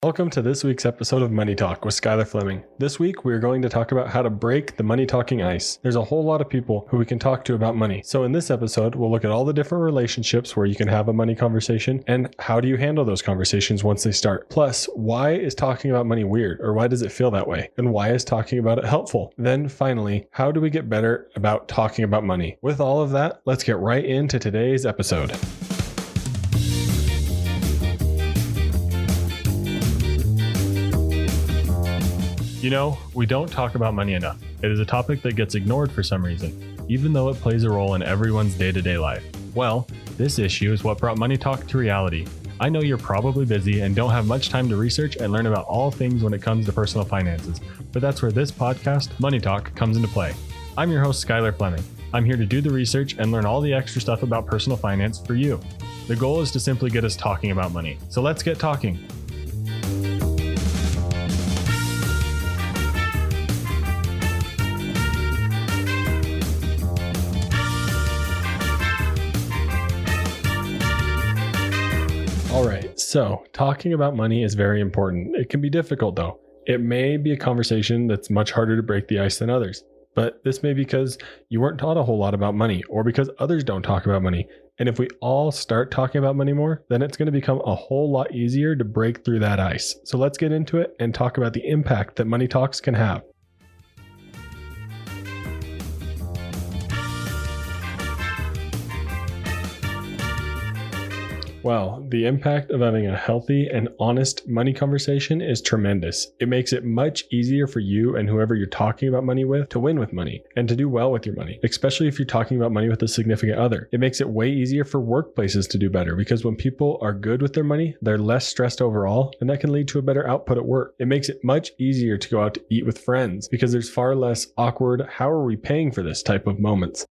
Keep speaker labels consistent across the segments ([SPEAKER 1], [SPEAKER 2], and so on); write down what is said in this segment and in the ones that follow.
[SPEAKER 1] Welcome to this week's episode of Money Talk with Skylar Fleming. This week, we're going to talk about how to break the money talking ice. There's a whole lot of people who we can talk to about money. So in this episode, we'll look at all the different relationships where you can have a money conversation and how do you handle those conversations once they start. Plus, why is talking about money weird, or why does it feel that way? And why is talking about it helpful? Then finally, how do we get better about talking about money? With all of that, let's get right into today's episode. You know, we don't talk about money enough. It is a topic that gets ignored for some reason, even though it plays a role in everyone's day-to-day life. Well, this issue is what brought Money Talk to reality. I know you're probably busy and don't have much time to research and learn about all things when it comes to personal finances, but that's where this podcast, Money Talk, comes into play. I'm your host, Skylar Fleming. I'm here to do the research and learn all the extra stuff about personal finance for you. The goal is to simply get us talking about money. So let's get talking. All right, so talking about money is very important. It can be difficult though. It may be a conversation that's much harder to break the ice than others, but this may be because you weren't taught a whole lot about money or because others don't talk about money. And if we all start talking about money more, then it's going to become a whole lot easier to break through that ice. So let's get into it and talk about the impact that money talks can have. Well, the impact of having a healthy and honest money conversation is tremendous. It makes it much easier for you and whoever you're talking about money with to win with money and to do well with your money, especially if you're talking about money with a significant other. It makes it way easier for workplaces to do better because when people are good with their money, they're less stressed overall, and that can lead to a better output at work. It makes it much easier to go out to eat with friends because there's far less awkward, how are we paying for this type of moments.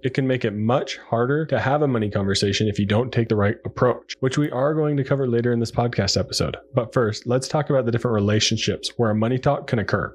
[SPEAKER 1] It can make it much harder to have a money conversation if you don't take the right approach, which we are going to cover later in this podcast episode. But first, let's talk about the different relationships where a money talk can occur.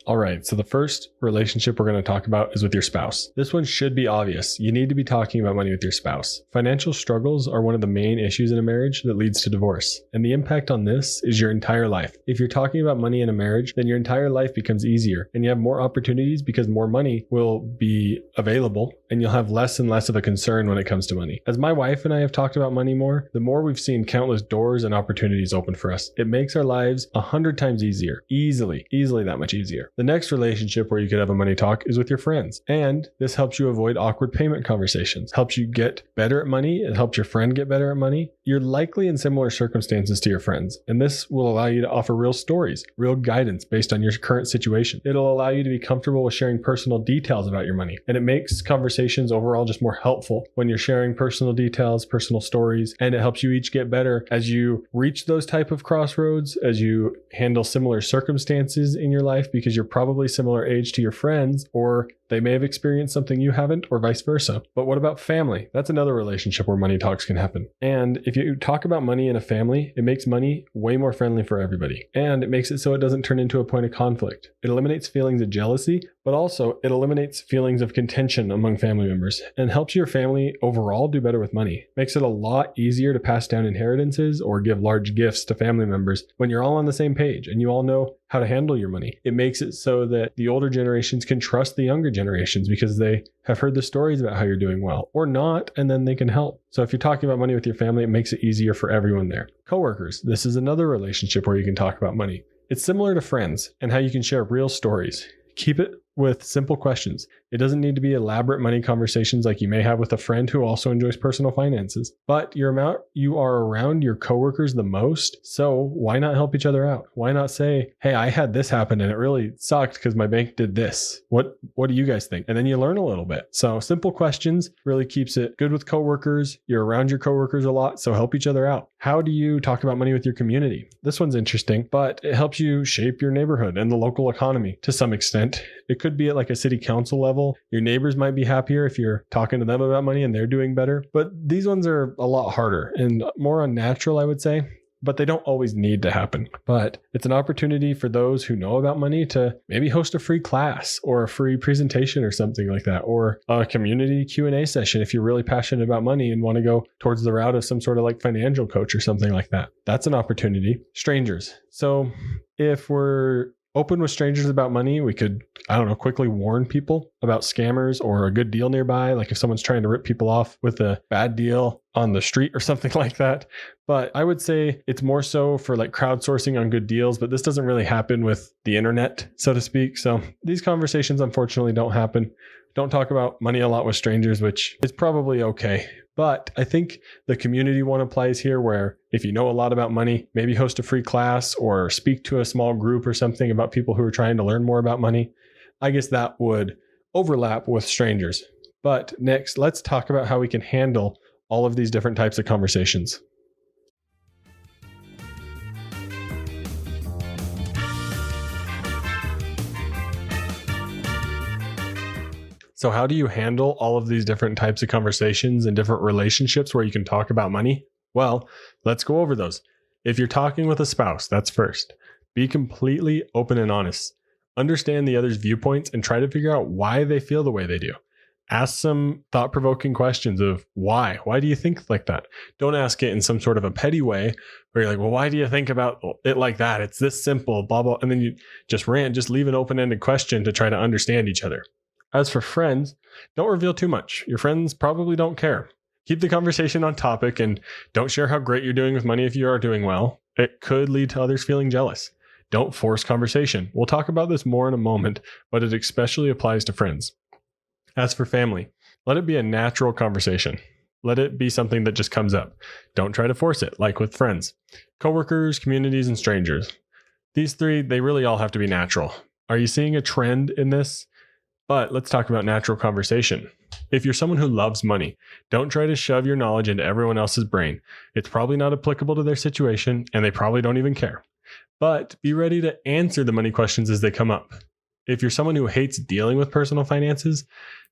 [SPEAKER 1] All right, so the first relationship we're going to talk about is with your spouse. This one should be obvious. You need to be talking about money with your spouse. Financial struggles are one of the main issues in a marriage that leads to divorce. And the impact on this is your entire life. If you're talking about money in a marriage, then your entire life becomes easier and you have more opportunities because more money will be available and you'll have less and less of a concern when it comes to money. As my wife and I have talked about money more, the more we've seen countless doors and opportunities open for us. It makes our lives 100 times easier. Easily that much easier. The next relationship where you could have a money talk is with your friends. And this helps you avoid awkward payment conversations, helps you get better at money. It helps your friend get better at money. You're likely in similar circumstances to your friends. And this will allow you to offer real stories, real guidance based on your current situation. It'll allow you to be comfortable with sharing personal details about your money. And it makes conversations overall just more helpful when you're sharing personal details, personal stories, and it helps you each get better as you reach those type of crossroads, as you handle similar circumstances in your life because you're probably similar age to your friends, or they may have experienced something you haven't, or vice versa. But what about family? That's another relationship where money talks can happen. And if you talk about money in a family, it makes money way more friendly for everybody. And it makes it so it doesn't turn into a point of conflict. It eliminates feelings of jealousy, but also it eliminates feelings of contention among family members and helps your family overall do better with money. Makes it a lot easier to pass down inheritances or give large gifts to family members when you're all on the same page and you all know how to handle your money. It makes it so that the older generations can trust the younger generations because they have heard the stories about how you're doing well or not, and then they can help. So if you're talking about money with your family, it makes it easier for everyone there. Coworkers, this is another relationship where you can talk about money. It's similar to friends and how you can share real stories. Keep it with simple questions. It doesn't need to be elaborate money conversations like you may have with a friend who also enjoys personal finances. But you are around your coworkers the most, so why not help each other out? Why not say, hey, I had this happen and it really sucked because my bank did this. What do you guys think? And then you learn a little bit. So simple questions really keeps it good with coworkers. You're around your coworkers a lot, so help each other out. How do you talk about money with your community? This one's interesting, but it helps you shape your neighborhood and the local economy to some extent. It could be at like a city council level. Your neighbors might be happier if you're talking to them about money and they're doing better. But these ones are a lot harder and more unnatural, I would say. but they don't always need to happen. But it's an opportunity for those who know about money to maybe host a free class or a free presentation or something like that, or a community Q&A session if you're really passionate about money and want to go towards the route of some sort of like financial coach or something like that. That's an opportunity. Strangers. So if we're open with strangers about money, we could, quickly warn people about scammers or a good deal nearby. Like if someone's trying to rip people off with a bad deal on the street or something like that. But I would say it's more so for like crowdsourcing on good deals, but this doesn't really happen with the internet, so to speak. So these conversations unfortunately don't happen. Don't talk about money a lot with strangers, which is probably okay. But I think the community one applies here, where if you know a lot about money, maybe host a free class or speak to a small group or something about people who are trying to learn more about money. I guess that would overlap with strangers. But next, let's talk about how we can handle all of these different types of conversations. So how do you handle all of these different types of conversations and different relationships where you can talk about money? Well, let's go over those. If you're talking with a spouse, that's first. Be completely open and honest. Understand the other's viewpoints and try to figure out why they feel the way they do. Ask some thought-provoking questions of why. Why do you think like that? Don't ask it in some sort of a petty way where you're like, well, why do you think about it like that? It's this simple, blah, blah. And then you just rant, just leave an open-ended question to try to understand each other. As for friends, don't reveal too much. Your friends probably don't care. Keep the conversation on topic and don't share how great you're doing with money if you are doing well. It could lead to others feeling jealous. Don't force conversation. We'll talk about this more in a moment, but it especially applies to friends. As for family, let it be a natural conversation. Let it be something that just comes up. Don't try to force it, like with friends, coworkers, communities, and strangers. These three, they really all have to be natural. Are you seeing a trend in this? But let's talk about natural conversation. If you're someone who loves money, don't try to shove your knowledge into everyone else's brain. It's probably not applicable to their situation, and they probably don't even care. But be ready to answer the money questions as they come up. If you're someone who hates dealing with personal finances,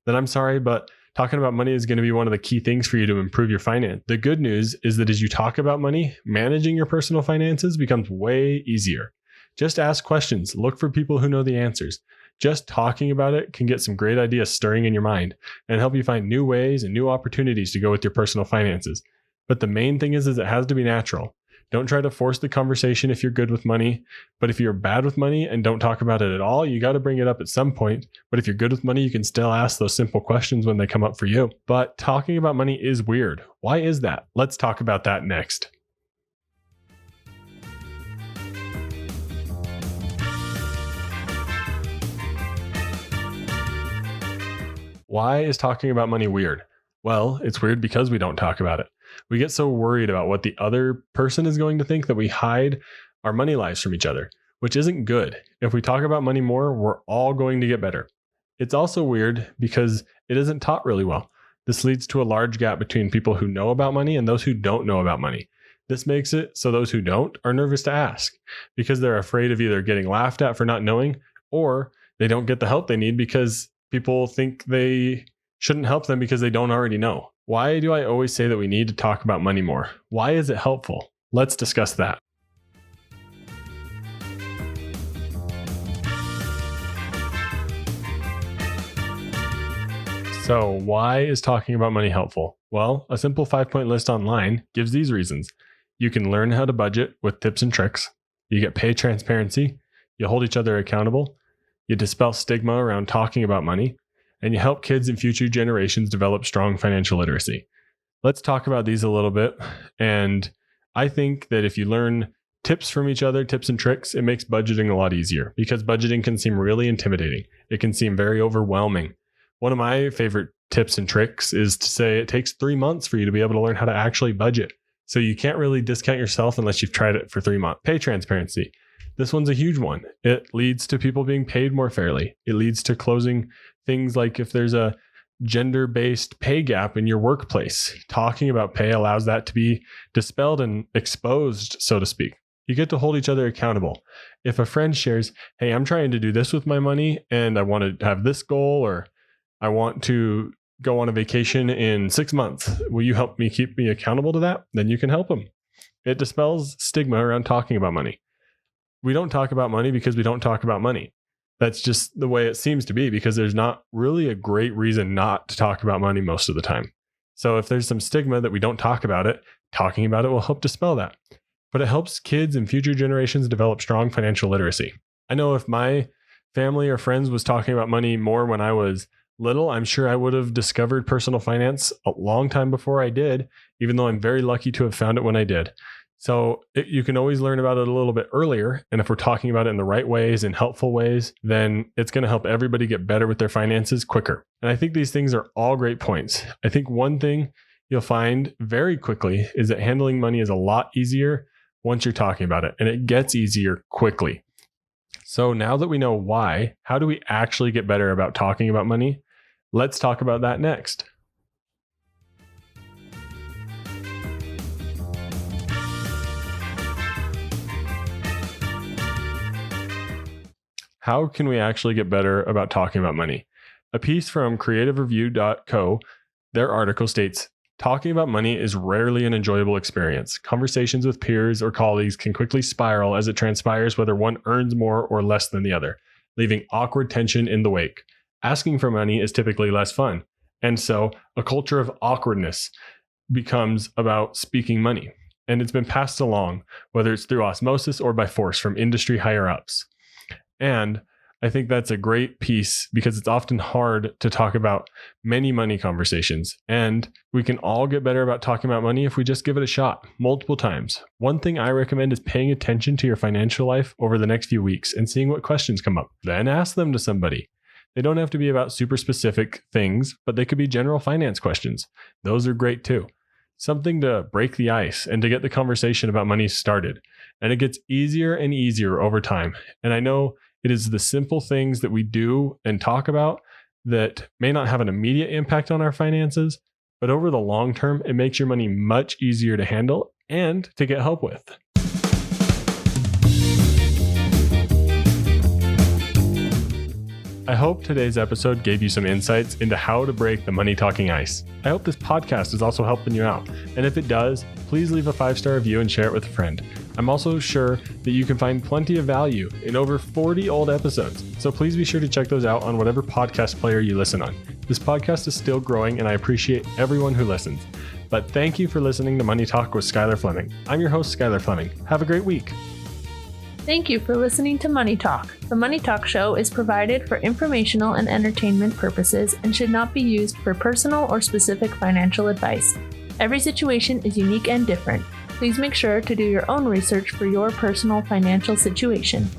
[SPEAKER 1] then I'm sorry, but talking about money is going to be one of the key things for you to improve your finance. The good news is that as you talk about money, managing your personal finances becomes way easier. Just ask questions. Look for people who know the answers. Just talking about it can get some great ideas stirring in your mind and help you find new ways and new opportunities to go with your personal finances. But the main thing is it has to be natural. Don't try to force the conversation if you're good with money. But if you're bad with money and don't talk about it at all, you got to bring it up at some point. But if you're good with money, you can still ask those simple questions when they come up for you. But talking about money is weird. Why is that? Let's talk about that next. Why is talking about money weird? Well, it's weird because we don't talk about it. We get so worried about what the other person is going to think that we hide our money lives from each other, which isn't good. If we talk about money more, we're all going to get better. It's also weird because it isn't taught really well. This leads to a large gap between people who know about money and those who don't know about money. This makes it so those who don't are nervous to ask because they're afraid of either getting laughed at for not knowing, or they don't get the help they need because people think they shouldn't help them because they don't already know. Why do I always say that we need to talk about money more? Why is it helpful? Let's discuss that. So why is talking about money helpful? Well, a simple 5-point list online gives these reasons. You can learn how to budget with tips and tricks. You get pay transparency. You hold each other accountable. You dispel stigma around talking about money, and you help kids and future generations develop strong financial literacy. Let's talk about these a little bit. And I think that if you learn tips from each other, tips and tricks, it makes budgeting a lot easier because budgeting can seem really intimidating. It can seem very overwhelming. One of my favorite tips and tricks is to say it takes 3 months for you to be able to learn how to actually budget. So you can't really discount yourself unless you've tried it for 3 months. Pay transparency. This one's a huge one. It leads to people being paid more fairly. It leads to closing things like if there's a gender-based pay gap in your workplace. Talking about pay allows that to be dispelled and exposed, so to speak. You get to hold each other accountable. If a friend shares, hey, I'm trying to do this with my money and I want to have this goal, or I want to go on a vacation in 6 months. Will you help me keep me accountable to that? Then you can help them. It dispels stigma around talking about money. We don't talk about money because we don't talk about money. That's just the way it seems to be, because there's not really a great reason not to talk about money most of the time. So if there's some stigma that we don't talk about it, talking about it will help dispel that. But it helps kids and future generations develop strong financial literacy. I know if my family or friends was talking about money more when I was little, I'm sure I would have discovered personal finance a long time before I did, even though I'm very lucky to have found it when I did. So you can always learn about it a little bit earlier. And if we're talking about it in the right ways and helpful ways, then it's going to help everybody get better with their finances quicker. And I think these things are all great points. I think one thing you'll find very quickly is that handling money is a lot easier once you're talking about it, and it gets easier quickly. So now that we know why, how do we actually get better about talking about money? Let's talk about that next. How can we actually get better about talking about money? A piece from creativereview.co, their article states, talking about money is rarely an enjoyable experience. Conversations with peers or colleagues can quickly spiral as it transpires whether one earns more or less than the other, leaving awkward tension in the wake. Asking for money is typically less fun. And so a culture of awkwardness becomes about speaking money. And it's been passed along, whether it's through osmosis or by force from industry higher ups. And I think that's a great piece because it's often hard to talk about many money conversations. And we can all get better about talking about money if we just give it a shot multiple times. One thing I recommend is paying attention to your financial life over the next few weeks and seeing what questions come up. Then ask them to somebody. They don't have to be about super specific things, but they could be general finance questions. Those are great too. Something to break the ice and to get the conversation about money started. And it gets easier and easier over time. And I know it is the simple things that we do and talk about that may not have an immediate impact on our finances, but over the long term, it makes your money much easier to handle and to get help with. I hope today's episode gave you some insights into how to break the money talking ice. I hope this podcast is also helping you out. And if it does, please leave a 5-star review and share it with a friend. I'm also sure that you can find plenty of value in over 40 old episodes. So please be sure to check those out on whatever podcast player you listen on. This podcast is still growing and I appreciate everyone who listens. But thank you for listening to Money Talk with Skylar Fleming. I'm your host, Skylar Fleming. Have a great week.
[SPEAKER 2] Thank you for listening to Money Talk. The Money Talk show is provided for informational and entertainment purposes and should not be used for personal or specific financial advice. Every situation is unique and different. Please make sure to do your own research for your personal financial situation.